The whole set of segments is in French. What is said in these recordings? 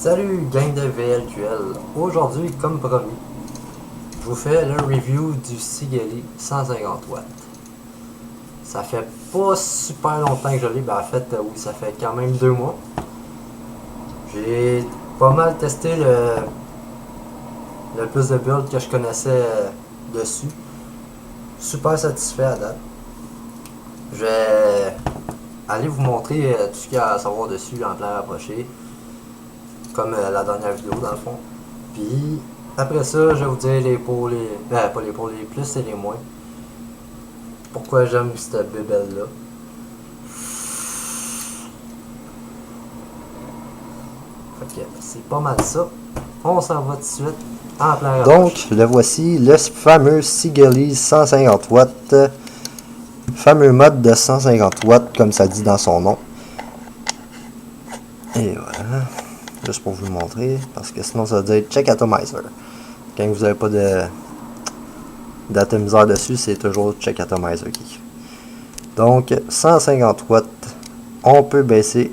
Salut gang de VLQL, aujourd'hui comme promis, je vous fais le review du Sigelei 150 watts. Ça fait pas super longtemps que je l'ai, ben en fait oui ça fait quand même 2 mois. J'ai pas mal testé le plus de builds que je connaissais dessus. Super satisfait à date. Je vais aller vous montrer tout ce qu'il y a à savoir dessus en plan rapproché. Comme la dernière vidéo dans le fond. Puis après ça, je vais vous dire les pour, pas les pour, les plus et les moins. Pourquoi j'aime cette bébelle là. Fait que c'est pas mal ça. On s'en va tout de suite en plein rapproché. Donc, le voici, le fameux Sigelei 150 watts. Fameux mode de 150 watts, comme ça dit dans son nom. Et voilà. Juste pour vous le montrer, parce que sinon ça veut dire check atomizer. Quand vous n'avez pas d'atomiseur dessus, c'est toujours check atomizer qui. Donc 150 watts, on peut baisser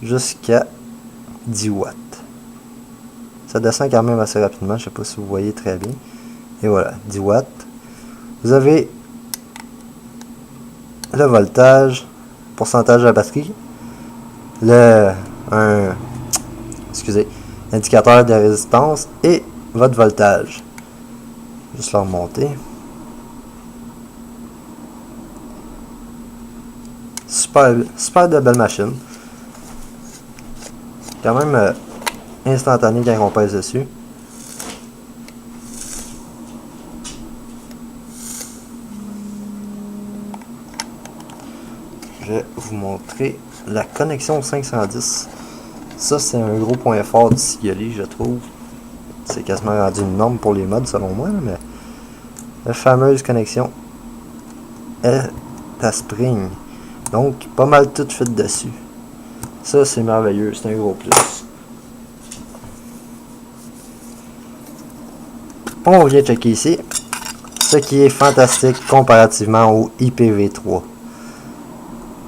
jusqu'à 10 watts. Ça descend quand même assez rapidement, je ne sais pas si vous voyez très bien. Et voilà, 10 watts. Vous avez le voltage, pourcentage de la batterie, indicateur de résistance et votre voltage. Juste le remonter. Super de belle machine. Quand même instantané quand on pèse dessus. Je vais vous montrer la connexion 510. Ça, c'est un gros point fort du Sigelei, je trouve. C'est quasiment rendu une norme pour les mods, selon moi, mais la fameuse connexion est à spring. Donc, pas mal tout fait dessus. Ça, c'est merveilleux, c'est un gros plus. On vient checker ici. Ce qui est fantastique comparativement au IPv3.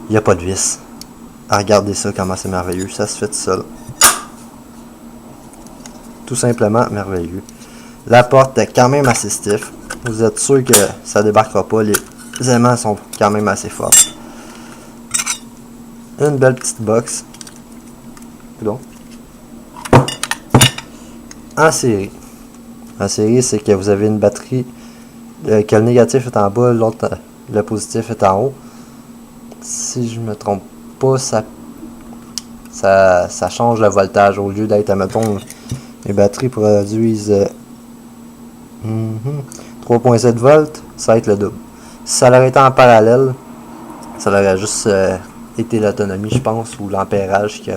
Il n'y a pas de vis. Regardez ça, comment c'est merveilleux. Ça se fait tout seul. Tout simplement merveilleux. La porte est quand même assez stiff. Vous êtes sûr que ça débarquera pas. Les aimants sont quand même assez forts. Une belle petite box. Pardon. En série. En série, c'est que vous avez une batterie. Que le négatif est en bas, l'autre, le positif est en haut. Si je me trompe pas, ça change le voltage. Au lieu d'être, admettons, les batteries produisent 3.7 volts, ça va être le double. Si ça aurait été en parallèle, ça aurait juste été l'autonomie, je pense, ou l'ampérage qui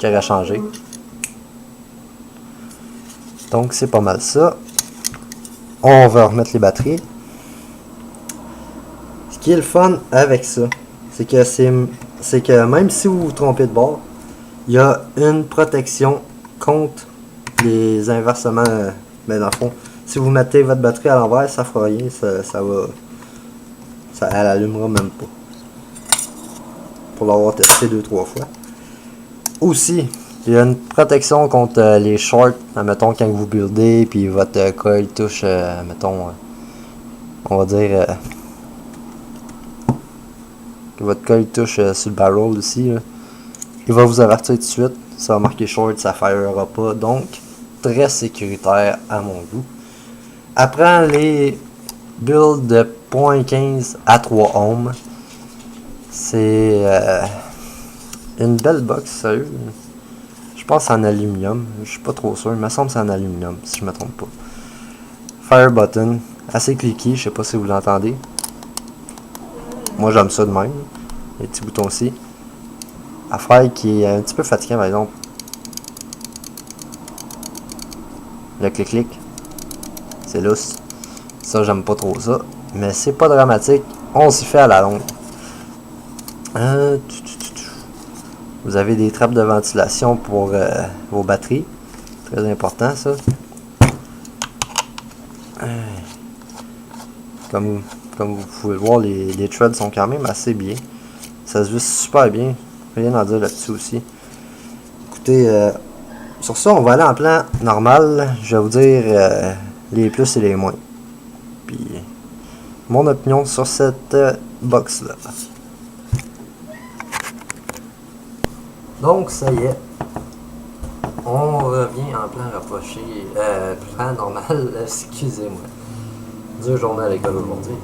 aurait changé. Donc c'est pas mal ça. On va remettre les batteries. Ce qui est le fun avec ça, c'est que même si vous vous trompez de bord, il y a une protection contre les inversements. Mais dans le fond, si vous mettez votre batterie à l'envers, ça fera rien, elle allumera même pas. Pour l'avoir testé 2-3 fois. Aussi, il y a une protection contre les shorts, admettons quand vous buildez, puis votre coil touche, admettons, on va dire que votre coil touche sur le barrel aussi, là. Il va vous avertir tout de suite, ça va marquer short, ça firera pas, donc très sécuritaire à mon goût. Après les builds de 0.15 à 3 ohms, c'est une belle box, sérieux. Je pense que c'est en aluminium, je suis pas trop sûr, il me semble que c'est en aluminium, si je me trompe pas. Fire button, assez cliqué, je sais pas si vous l'entendez. Moi j'aime ça de même, les petits boutons aussi. Affaire qui est un petit peu fatigant par exemple. Le clic-clic, c'est lousse. Ça j'aime pas trop ça, mais c'est pas dramatique, on s'y fait à la longue. Vous avez des trappes de ventilation pour vos batteries. Très important ça. Comme vous pouvez le voir, les threads sont quand même assez bien. Ça se visse super bien. Rien à dire là-dessus aussi. Écoutez, Sur ça, on va aller en plan normal. Je vais vous dire les plus et les moins. Puis mon opinion sur cette box-là. Donc, ça y est. On revient en plan rapproché. Plan normal, excusez-moi. Dure journée à l'école aujourd'hui.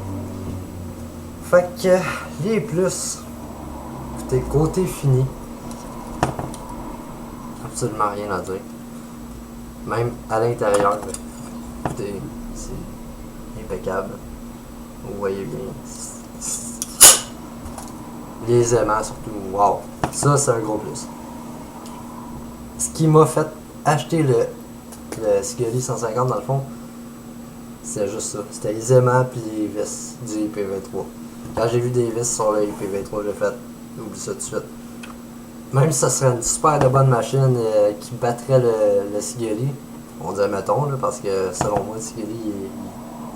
Fait que les plus. Écoutez, côté fini. Absolument rien à dire. Même à l'intérieur. Écoutez, c'est impeccable. Vous voyez bien. Les aimants surtout. Wow. Ça, c'est un gros plus. Ce qui m'a fait acheter le Scully 150 dans le fond, c'est juste ça. C'était les aimants puis les vis du IP23. Quand j'ai vu des vis sur le IP23, j'ai fait oublie ça tout de suite. Même si ça serait une super de bonne machine qui battrait le Scully, on dirait mettons, là, parce que selon moi, le Scully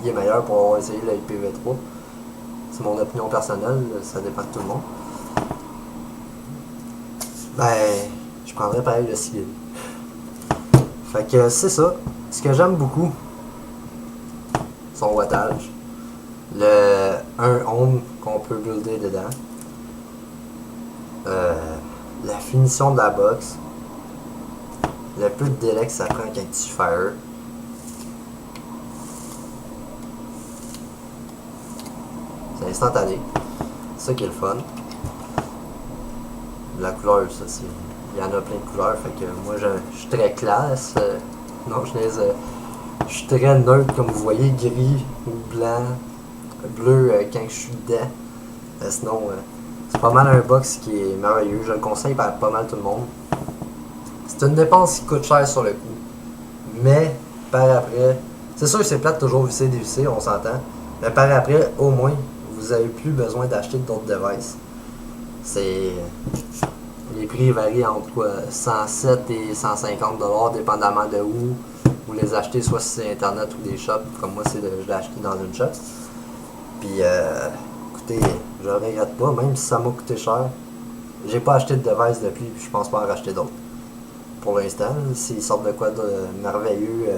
il est meilleur pour avoir essayé le IPv3. C'est mon opinion personnelle, ça dépend de tout le monde. Ben, je prendrais pareil le Scully. Fait que c'est ça. Ce que j'aime beaucoup, son wattage. Le 1 ohm qu'on peut builder dedans. La finition de la box. Le peu de délai que ça prend quand tu fire. C'est instantané. C'est ça qui est le fun. La couleur, ça c'est. Il y en a plein de couleurs, fait que moi je suis très classe. Non, je suis très neutre, comme vous voyez, gris ou blanc, bleu quand je suis dedans. Sinon, c'est pas mal un box qui est merveilleux. Je le conseille par pas mal tout le monde. C'est une dépense qui coûte cher sur le coup. Mais, par après, c'est sûr que c'est plate toujours visser dévisser, on s'entend. Mais par après, au moins, vous n'avez plus besoin d'acheter d'autres devices. C'est. Les prix varient entre quoi, 107 et 150 $, dépendamment de où vous les achetez, soit si c'est internet ou des shops. Comme moi, je l'ai acheté dans une shop. Puis, écoutez, je regrette pas, même si ça m'a coûté cher. J'ai pas acheté de device depuis, puis je pense pas en racheter d'autres. Pour l'instant, s'ils sortent de quoi de merveilleux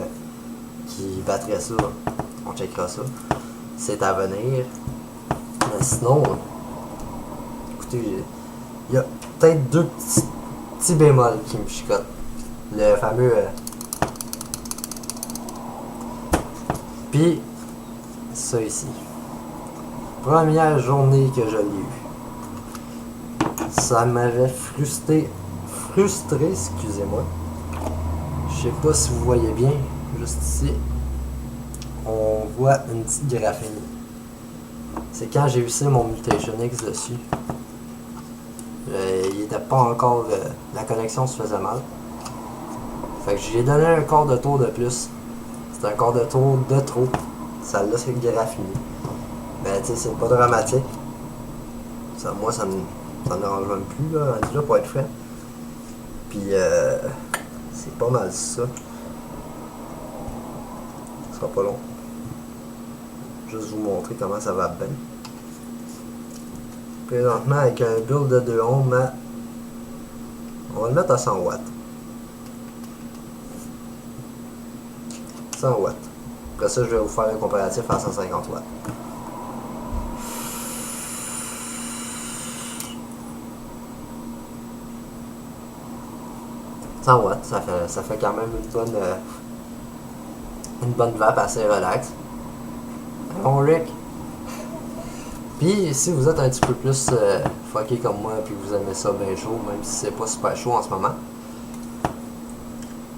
qui battrait ça, on checkera ça. C'est à venir. Mais sinon, écoutez, il y a peut-être deux petits bémols qui me chicotent. Le fameux. Puis, ça ici. Première journée que je l'ai eu. Ça m'avait frustré, excusez-moi. Je sais pas si vous voyez bien, juste ici, on voit une petite graphine. C'est quand j'ai vissé mon Mutation X dessus. Il était pas encore. La connexion se faisait mal. Fait que j'ai donné un quart de tour de plus. C'est un quart de tour de trop. Ça l'a graffiné. Mais tu sais, c'est pas dramatique. Ça, moi, ça me dérange même plus, là, rendu là, pour être fait. Puis, c'est pas mal ça. Ça sera pas long. Juste vous montrer comment ça va bien. Présentement, avec un build de 2 ohms, on va le mettre à 100 watts. 100 watts. Après ça, je vais vous faire un comparatif à 150 watts. Watts, ça fait quand même une bonne vape assez relax. Bon Rick. Puis si vous êtes un petit peu plus fucké comme moi puis vous aimez ça bien chaud, même si c'est pas super chaud en ce moment,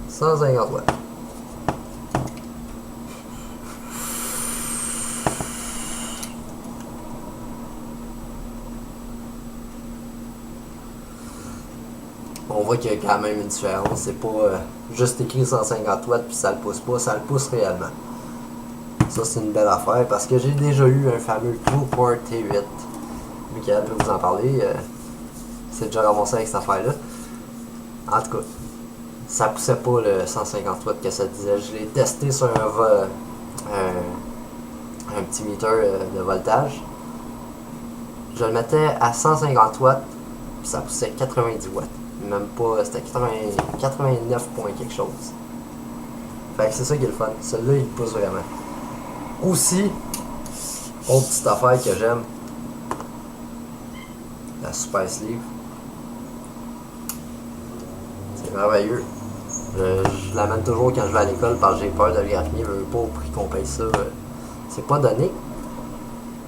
150 watts. On voit qu'il y a quand même une différence. C'est pas juste écrit 150 watts puis ça le pousse pas, ça le pousse réellement. Ça, c'est une belle affaire parce que j'ai déjà eu un fameux Coolport T8. Michael peut vous en parler. C'est déjà ramassé avec cette affaire-là. En tout cas, ça poussait pas le 150 watts que ça disait. Je l'ai testé sur un petit meter de voltage. Je le mettais à 150 watts puis ça poussait 90 watts. Même pas, c'était 89 points quelque chose. Fait que c'est ça qui est le fun. Celui-là, il pousse vraiment. Aussi, autre petite affaire que j'aime, la Super Sleeve. C'est merveilleux. Je l'amène toujours quand je vais à l'école parce que j'ai peur de le graffiner. Je veux pas au prix qu'on paye ça. C'est pas donné.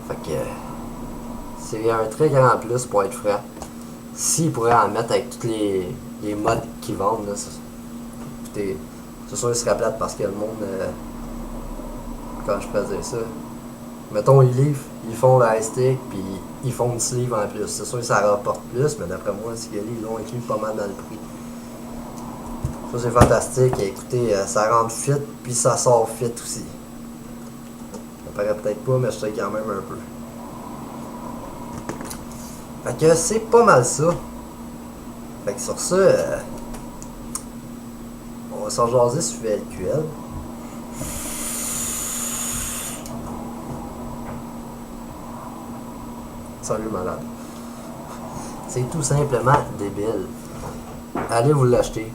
Fait que c'est un très grand plus pour être frais. S'ils pourraient en mettre avec tous les mods qu'ils vendent, là, c'est sûr qu'ils seraient plates parce que le monde, quand je peux dire ça, mettons ils font la ST puis ils font une sleeve en plus. C'est sûr que ça rapporte plus, mais d'après moi, ils l'ont inclus pas mal dans le prix. Ça c'est fantastique, écoutez, ça rentre fit puis ça sort fit aussi. Ça paraît peut-être pas, mais je sais quand même un peu. Fait que c'est pas mal ça. Fait que sur ça, on va s'en jaser sur VLQL. Salut malade. C'est tout simplement débile. Allez vous l'acheter.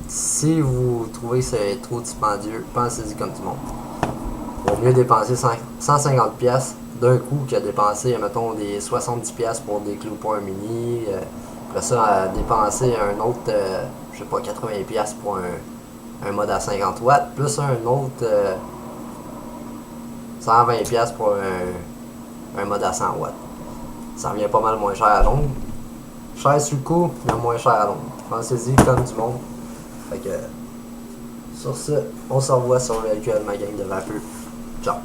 Si vous trouvez que c'est trop dispendieux, pensez-y comme du monde. Vaut mieux dépenser 150$ d'un coup que dépenser, mettons, des 70$ pour des clous mini. Après ça, dépenser un autre, je sais pas, 80$ pour un mode à 50 watts, plus un autre 120$ pour un mode à 100 watts. Ça revient pas mal moins cher à longue. Cher sur le coup, mais moins cher à longue. Pensez-y comme du monde. Fait que, sur ce, on se revoit sur le LQL, ma gang de vapeur. Ciao!